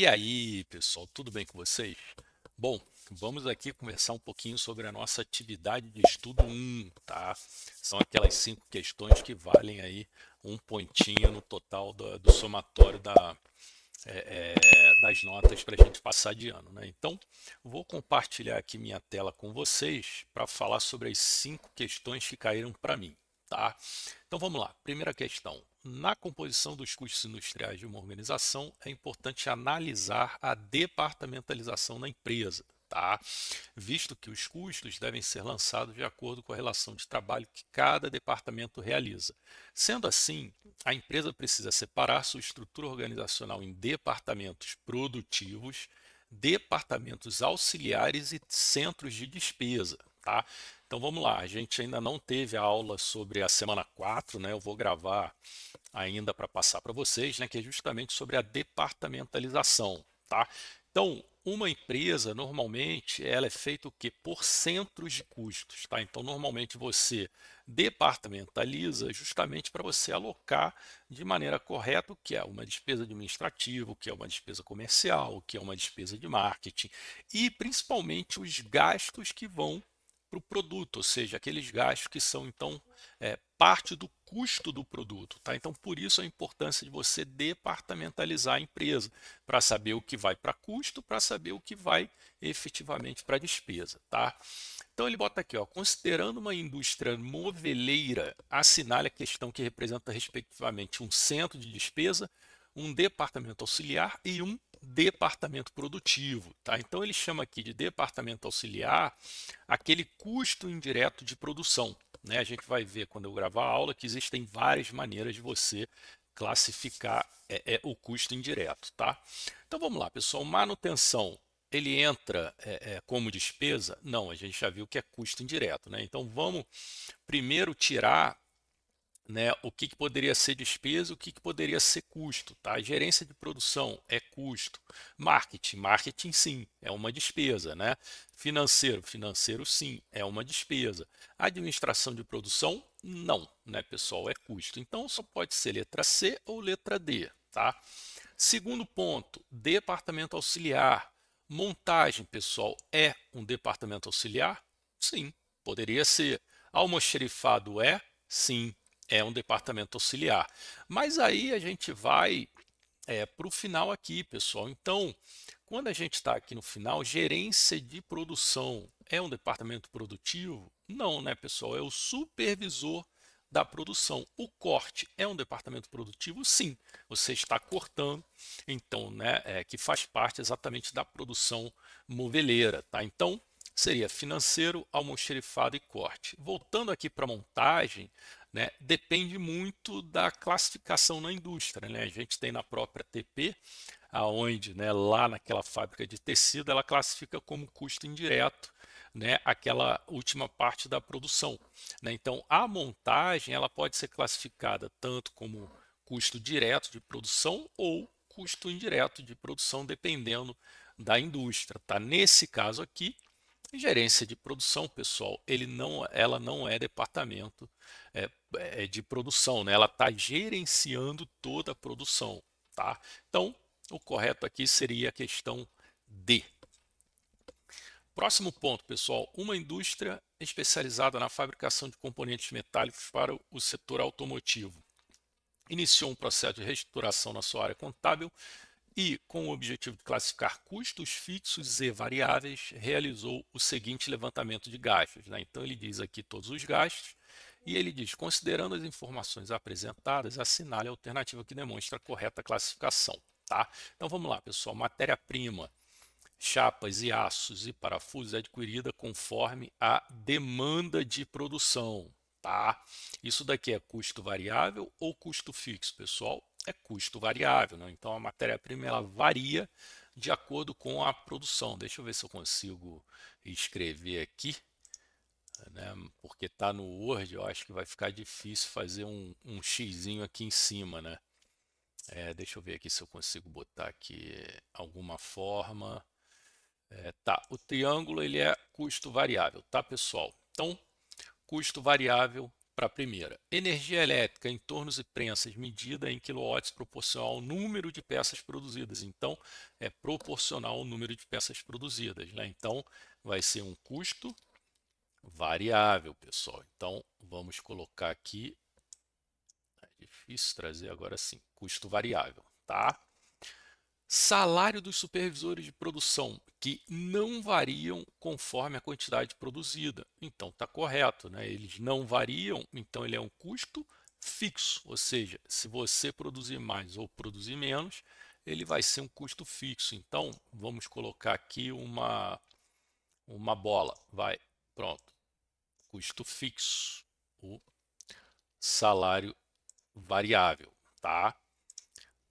E aí, pessoal, tudo bem com vocês? Bom, vamos aqui conversar um pouquinho sobre a nossa atividade de estudo 1, tá? São aquelas 5 questões que valem aí um pontinho no total do somatório das notas para a gente passar de ano, né? Então, vou compartilhar aqui minha tela com vocês para falar sobre as 5 questões que caíram para mim, tá? Então vamos lá. Primeira questão. Na composição dos custos industriais de uma organização, é importante analisar a departamentalização da empresa, tá? Visto que os custos devem ser lançados de acordo com a relação de trabalho que cada departamento realiza. Sendo assim, a empresa precisa separar sua estrutura organizacional em departamentos produtivos, departamentos auxiliares e centros de despesa, tá? Então vamos lá, a gente ainda não teve a aula sobre a semana 4, né? Eu vou gravar ainda para passar para vocês, né? Que é justamente sobre a departamentalização, tá? Então, uma empresa, normalmente, ela é feita o quê? Por centros de custos, tá? Então, normalmente você departamentaliza justamente para você alocar de maneira correta o que é uma despesa administrativa, o que é uma despesa comercial, o que é uma despesa de marketing e principalmente os gastos que vão para o produto, ou seja, aqueles gastos que são então parte do custo do produto, tá? Então, por isso a importância de você departamentalizar a empresa, para saber o que vai para custo, para saber o que vai efetivamente para despesa, tá? Então ele bota aqui, ó, considerando uma indústria moveleira, assinale a questão que representa respectivamente um centro de despesa, um departamento auxiliar e um departamento produtivo, tá? Então ele chama aqui de departamento auxiliar aquele custo indireto de produção, né? A gente vai ver quando eu gravar a aula que existem várias maneiras de você classificar o custo indireto, tá? Então vamos lá, pessoal. Manutenção, ele entra como despesa? Não, a gente já viu que é custo indireto, né? Então vamos primeiro tirar, né, o que poderia ser despesa, o que poderia ser custo, tá? Gerência de produção é custo. Marketing sim, é uma despesa, né? Financeiro sim, é uma despesa. Administração de produção, não, né, pessoal, é custo. Então só pode ser letra C ou letra D, tá? Segundo ponto, departamento auxiliar. Montagem, pessoal, é um departamento auxiliar? Sim, poderia ser. Almoxerifado é? Sim, é um departamento auxiliar. Mas aí a gente vai para o final aqui, pessoal. Então, quando a gente está aqui no final, gerência de produção é um departamento produtivo? Não, né, pessoal? É o supervisor da produção. O corte é um departamento produtivo? Sim, você está cortando, então, né, que faz parte exatamente da produção moveleira, tá? Então, seria financeiro, almoxerifado e corte. Voltando aqui para a montagem, né, depende muito da classificação na indústria, né? A gente tem na própria TP, aonde, né, lá naquela fábrica de tecido, ela classifica como custo indireto, né, aquela última parte da produção, né? Então, a montagem ela pode ser classificada tanto como custo direto de produção ou custo indireto de produção, dependendo da indústria, tá? Nesse caso aqui, gerência de produção, pessoal, ela não é departamento de produção, né? Ela está gerenciando toda a produção, tá? Então, o correto aqui seria a questão D. Próximo ponto, pessoal, uma indústria especializada na fabricação de componentes metálicos para o setor automotivo. Iniciou um processo de reestruturação na sua área contábil e, com o objetivo de classificar custos fixos e variáveis, realizou o seguinte levantamento de gastos, né? Então ele diz aqui todos os gastos e ele diz, considerando as informações apresentadas, assinale a alternativa que demonstra a correta classificação, tá? Então vamos lá, pessoal, matéria-prima, chapas e aços e parafusos é adquirida conforme a demanda de produção, tá? Isso daqui é custo variável ou custo fixo, pessoal? É custo variável, né? Então a matéria-prima ela varia de acordo com a produção. Deixa eu ver se eu consigo escrever aqui, né? Porque está no Word, eu acho que vai ficar difícil fazer um xizinho aqui em cima, né? Deixa eu ver aqui se eu consigo botar aqui alguma forma. Tá, o triângulo ele é custo variável, tá, pessoal? Então, custo variável para a primeira. Energia elétrica em tornos e prensas medida em quilowatts proporcional ao número de peças produzidas. Então, é proporcional ao número de peças produzidas, né? Então, vai ser um custo variável, pessoal. Então, vamos colocar aqui. É difícil trazer agora sim. Custo variável, tá? Salário dos supervisores de produção, que não variam conforme a quantidade produzida. Então, está correto, né? Eles não variam, então ele é um custo fixo. Ou seja, se você produzir mais ou produzir menos, ele vai ser um custo fixo. Então, vamos colocar aqui uma bola. Vai, pronto. Custo fixo. O salário variável, tá?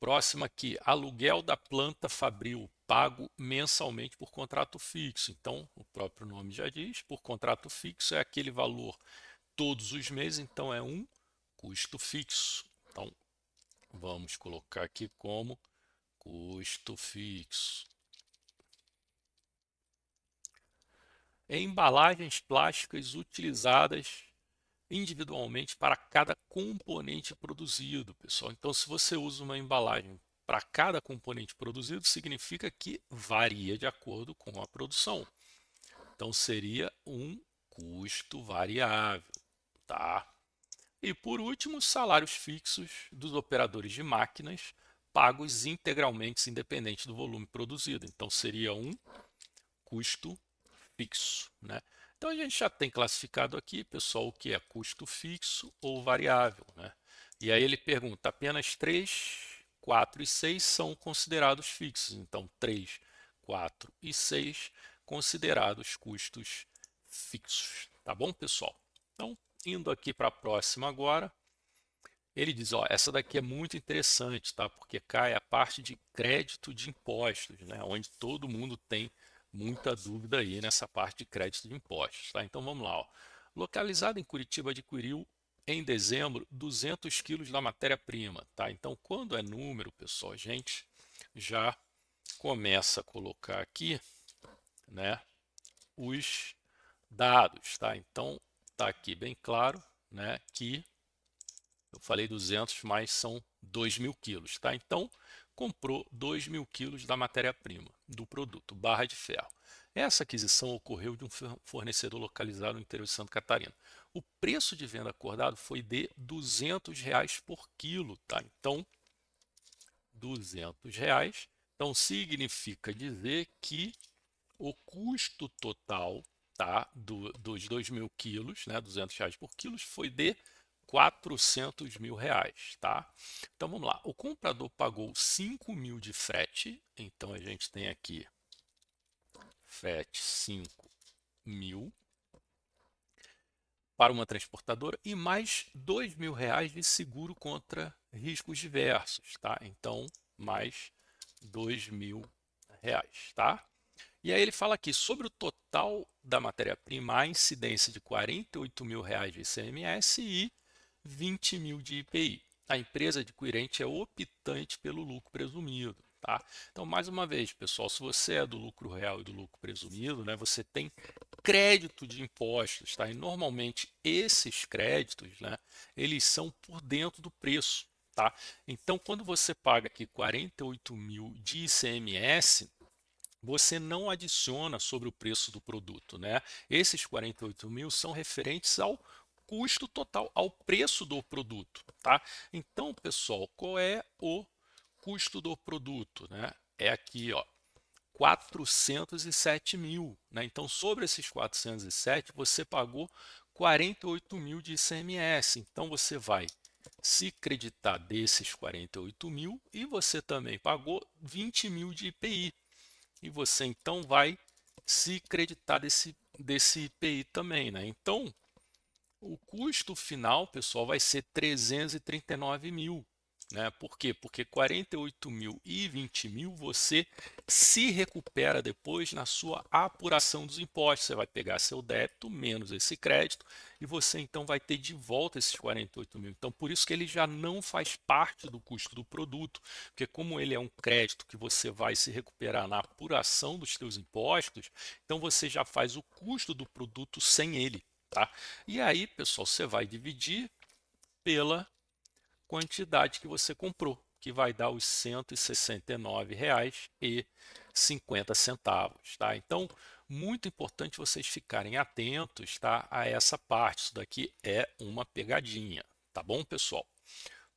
Próximo aqui, aluguel da planta fabril pago mensalmente por contrato fixo. Então, o próprio nome já diz, por contrato fixo é aquele valor todos os meses, então é um custo fixo. Então, vamos colocar aqui como custo fixo. Embalagens plásticas utilizadas individualmente para cada componente produzido, pessoal. Então, se você usa uma embalagem para cada componente produzido, significa que varia de acordo com a produção. Então, seria um custo variável, tá? E por último, salários fixos dos operadores de máquinas pagos integralmente independente do volume produzido. Então, seria um custo fixo, né? Então a gente já tem classificado aqui, pessoal, o que é custo fixo ou variável, né? E aí ele pergunta, apenas 3, 4 e 6 são considerados fixos. Então 3, 4 e 6 considerados custos fixos. Tá bom, pessoal? Então, indo aqui para a próxima agora, ele diz, ó, essa daqui é muito interessante, tá? Porque cai a parte de crédito de impostos, né? Onde todo mundo tem muita dúvida aí nessa parte de crédito de impostos, tá? Então vamos lá, ó. Localizado em Curitiba, adquiriu em dezembro 200 quilos da matéria-prima, tá? Então quando é número, pessoal, a gente já começa a colocar aqui, né, os dados, tá? Então tá aqui bem claro, né, que eu falei 200, mas são 2.000 quilos, tá? Então, comprou 2.000 quilos da matéria-prima, do produto, barra de ferro. Essa aquisição ocorreu de um fornecedor localizado no interior de Santa Catarina. O preço de venda acordado foi de R$ 200 por quilo, tá? Então, R$ 200. Então, significa dizer que o custo total, tá, dos 2.000 quilos, né, R$ 200 por quilo, foi de R$ 400.000, tá? Então vamos lá, o comprador pagou 5.000 de frete, então a gente tem aqui frete 5.000 para uma transportadora e mais R$ 2.000 de seguro contra riscos diversos, tá? Então mais R$ 2.000, tá? E aí ele fala aqui, sobre o total da matéria-prima, a incidência de R$ 48.000 de ICMS e 20.000 de IPI. A empresa adquirente é optante pelo lucro presumido, tá? Então, mais uma vez, pessoal, se você é do lucro real e do lucro presumido, né, você tem crédito de impostos, tá? E normalmente esses créditos, né, eles são por dentro do preço, tá? Então, quando você paga aqui 48.000 de ICMS, você não adiciona sobre o preço do produto, né? Esses 48.000 são referentes ao custo total, ao preço do produto, tá? Então, pessoal, qual é o custo do produto, né? É aqui, ó, 407.000, né? Então, sobre esses 407, você pagou 48.000 de ICMS. Então, você vai se creditar desses 48.000 e você também pagou 20.000 de IPI. E você então vai se creditar desse IPI também, né? Então, o custo final, pessoal, vai ser 339.000, né? Por quê? Porque 48.000 e 20.000 você se recupera depois na sua apuração dos impostos. Você vai pegar seu débito menos esse crédito e você então vai ter de volta esses 48.000. Então, por isso que ele já não faz parte do custo do produto, porque como ele é um crédito que você vai se recuperar na apuração dos seus impostos, então você já faz o custo do produto sem ele. tá? E aí, pessoal, você vai dividir pela quantidade que você comprou, que vai dar os R$ 169,50, tá? Então, muito importante vocês ficarem atentos, tá, a essa parte. Isso daqui é uma pegadinha, tá bom, pessoal?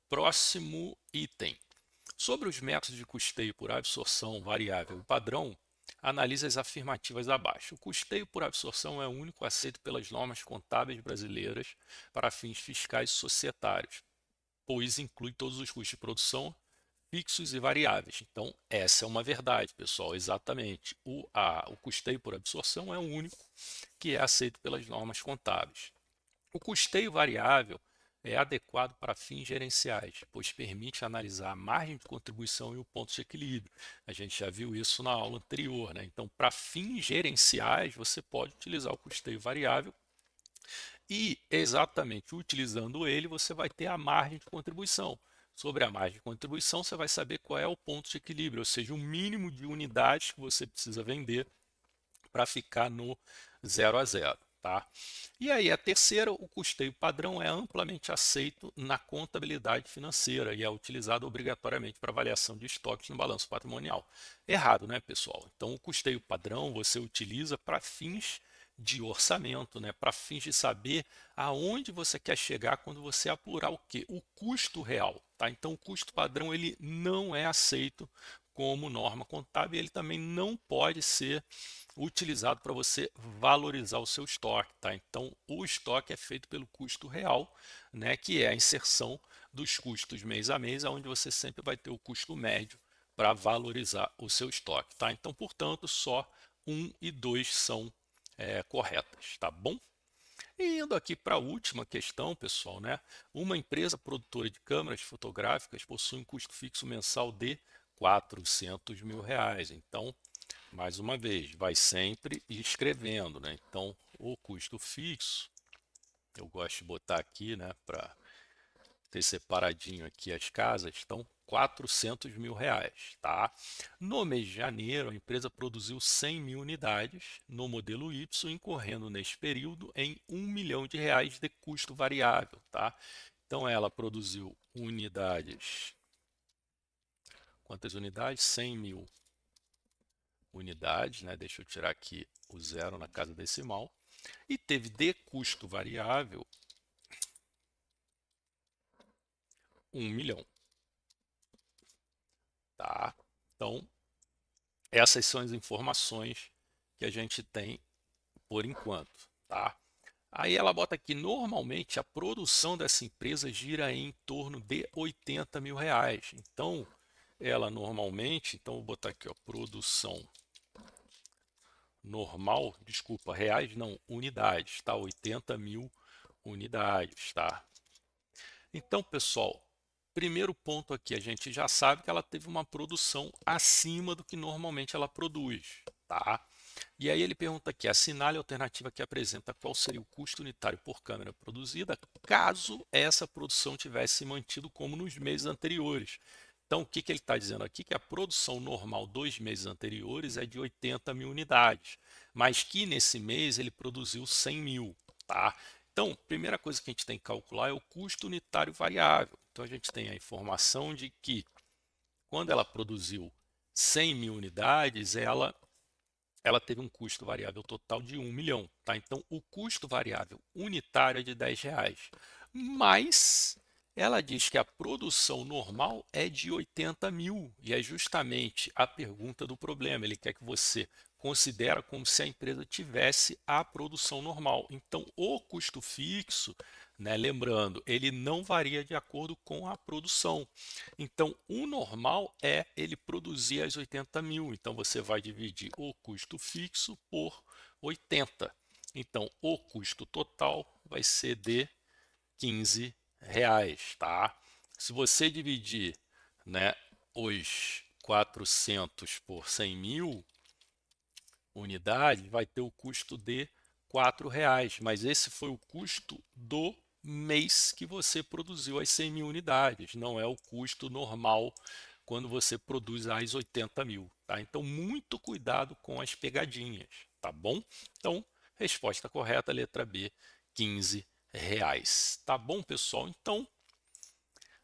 Próximo item. Sobre os métodos de custeio por absorção variável e padrão, analise as afirmativas abaixo. O custeio por absorção é o único aceito pelas normas contábeis brasileiras para fins fiscais e societários, pois inclui todos os custos de produção fixos e variáveis. Então, essa é uma verdade, pessoal, exatamente. O custeio por absorção é o único que é aceito pelas normas contábeis. O custeio variável é adequado para fins gerenciais, pois permite analisar a margem de contribuição e o ponto de equilíbrio. A gente já viu isso na aula anterior, né? Então, para fins gerenciais, você pode utilizar o custeio variável e, exatamente utilizando ele, você vai ter a margem de contribuição. Sobre a margem de contribuição, você vai saber qual é o ponto de equilíbrio, ou seja, o mínimo de unidades que você precisa vender para ficar no 0 a 0. Tá? E aí, a terceira, o custeio padrão é amplamente aceito na contabilidade financeira e é utilizado obrigatoriamente para avaliação de estoques no balanço patrimonial. Errado, né, pessoal? Então, o custeio padrão você utiliza para fins de orçamento, né, para fins de saber aonde você quer chegar quando você apurar o quê? O custo real. Tá? Então, o custo padrão ele não é aceito como norma contábil e ele também não pode ser utilizado para você valorizar o seu estoque, tá? Então, o estoque é feito pelo custo real, né, que é a inserção dos custos mês a mês, onde você sempre vai ter o custo médio para valorizar o seu estoque, tá? Então, portanto, só 1 e 2 são corretas, tá bom? E indo aqui para a última questão, pessoal, né? Uma empresa produtora de câmeras fotográficas possui um custo fixo mensal de R$ 400 mil. Então, mais uma vez, vai sempre escrevendo, né? Então, o custo fixo, eu gosto de botar aqui, né, para ter separadinho aqui as casas, então R$ 400 mil, tá? No mês de janeiro, a empresa produziu 100 mil unidades no modelo Y, incorrendo neste período em R$ 1 milhão de custo variável, tá? Então, ela produziu unidades, quantas unidades? 100 mil unidades, né? Deixa eu tirar aqui o zero na casa decimal. E teve de custo variável 1 milhão. Tá? Então, essas são as informações que a gente tem por enquanto. Tá? Aí ela bota aqui, normalmente a produção dessa empresa gira em torno de R$ 80 mil. Então, ela normalmente, então vou botar aqui, ó, produção normal, desculpa, reais não, unidades, tá? 80 mil unidades, tá? Então, pessoal, primeiro ponto aqui, a gente já sabe que ela teve uma produção acima do que normalmente ela produz, tá? E aí ele pergunta aqui, assinale a alternativa que apresenta qual seria o custo unitário por câmera produzida caso essa produção tivesse mantido como nos meses anteriores. Então, o que ele está dizendo aqui? Que a produção normal dos meses anteriores é de 80 mil unidades, mas que nesse mês ele produziu 100 mil, tá? Então, primeira coisa que a gente tem que calcular é o custo unitário variável. Então, a gente tem a informação de que quando ela produziu 100 mil unidades, ela teve um custo variável total de 1 milhão. Tá? Então, o custo variável unitário é de R$ 10. Mas ela diz que a produção normal é de 80 mil. E é justamente a pergunta do problema. Ele quer que você considere como se a empresa tivesse a produção normal. Então, o custo fixo, né, lembrando, ele não varia de acordo com a produção. Então, o normal é ele produzir as 80 mil. Então, você vai dividir o custo fixo por 80. Então, o custo total vai ser de R$ 15, tá? Se você dividir, né, os 400 por 100 mil unidades, vai ter o custo de R$ 4, mas esse foi o custo do mês que você produziu as 100 mil unidades, não é o custo normal quando você produz as 80 mil, tá? Então, muito cuidado com as pegadinhas, tá bom? Então, resposta correta, letra B, 15 reais. Tá bom, pessoal? Então,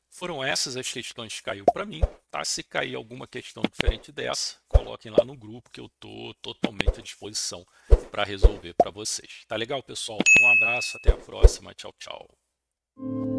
foram essas as questões que caiu para mim, tá? Se cair alguma questão diferente dessa, coloquem lá no grupo que eu estou totalmente à disposição para resolver para vocês. Tá legal, pessoal? Um abraço, até a próxima. Tchau, tchau.